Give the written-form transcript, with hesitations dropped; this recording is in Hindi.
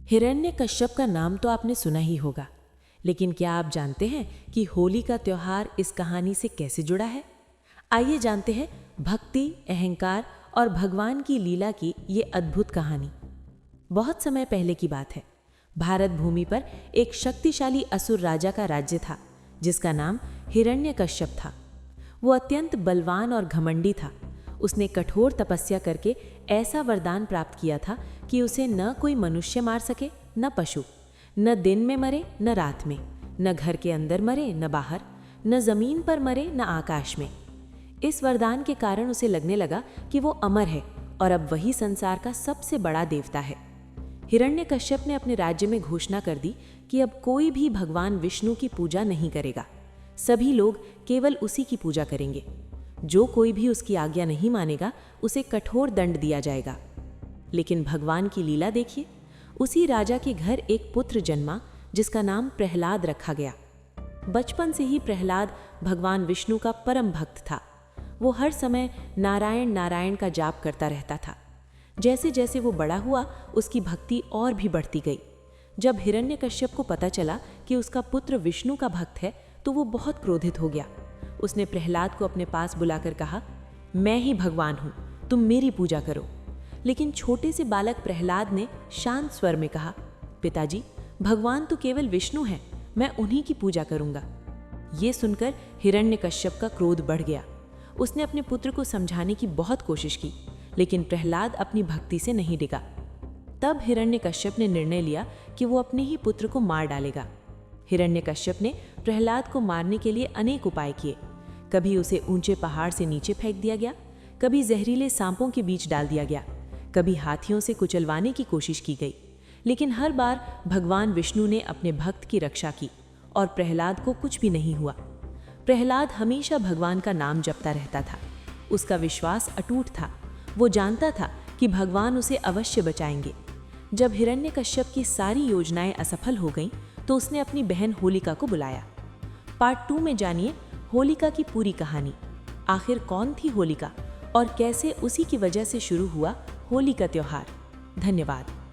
हिरण्यकश्यप का नाम तो आपने सुना ही होगा, लेकिन क्या आप जानते हैं कि होली का त्योहार इस कहानी से कैसे जुड़ा है? आइए जानते हैं भक्ति, अहंकार और भगवान की लीला की ये अद्भुत कहानी। बहुत समय पहले की बात है। भारत भूमि पर एक शक्तिशाली असुर राजा का राज्य था, जिसका नाम हिरण्यकश्यप था। वो अत्यंत बलवान और घमंडी था। उसने कठोर तपस्या करके ऐसा वरदान प्राप्त किया था कि उसे न कोई मनुष्य मार सके, न पशु, न दिन में मरे न रात में, न घर के अंदर मरे न बाहर, न जमीन पर मरे न आकाश में। इस वरदान के कारण उसे लगने लगा कि वो अमर है और अब वही संसार का सबसे बड़ा देवता है। हिरण्यकश्यप ने अपने राज्य में घोषणा कर दी कि अब कोई भी भगवान विष्णु की पूजा नहीं करेगा। सभी लोग केवल उसी की पूजा करेंगे। जो कोई भी उसकी आज्ञा नहीं मानेगा, उसे कठोर दंड दिया जाएगा। लेकिन भगवान की लीला देखिए। उसी राजा के घर एक पुत्र जन्मा, जिसका नाम प्रहलाद रखा गया। बचपन से ही प्रहलाद भगवान विष्णु का परम भक्त था। वो हर समय नारायण नारायण का जाप करता रहता था। जैसे जैसे वो बड़ा हुआ, उसकी भक्ति और भी बढ़ती गई। जब हिरण्यकश्यप को पता चला कि उसका पुत्र विष्णु का भक्त है, तो वो बहुत क्रोधित हो गया। उसने प्रहलाद को अपने पास बुलाकर कहा, मैं ही भगवान हूं, तुम मेरी पूजा करो। लेकिन छोटे से बालक प्रहलाद ने शांत स्वर में कहा, पिताजी, भगवान तो केवल विष्णु हैं, मैं उन्हीं की पूजा करूंगा। ये सुनकर हिरण्यकश्यप का क्रोध बढ़ गया। उसने अपने पुत्र को समझाने की बहुत कोशिश की, लेकिन प्रहलाद अपनी भक्ति से नहीं डिगा। तब हिरण्यकश्यप ने निर्णय लिया कि वो अपने ही पुत्र को मार डालेगा। हिरण्यकश्यप ने प्रहलाद को मारने के लिए अनेक उपाय किए। कभी उसे ऊंचे पहाड़ से नीचे फेंक दिया गया, कभी जहरीले सांपों के बीच डाल दिया गया, कभी हाथियों से कुचलवाने की कोशिश की गई। लेकिन हर बार भगवान विष्णु ने अपने भक्त की रक्षा की और प्रहलाद को कुछ भी नहीं हुआ। प्रहलाद हमेशा भगवान का नाम जपता रहता था। उसका विश्वास अटूट था। वो जानता था कि भगवान उसे अवश्य बचाएंगे। जब हिरण्यकश्यप की सारी योजनाएं असफल हो गईं, तो उसने अपनी बहन होलिका को बुलाया। पार्ट 2 में जानिए होलिका की पूरी कहानी। आखिर कौन थी होलिका और कैसे उसी की वजह से शुरू हुआ होली का त्योहार। धन्यवाद।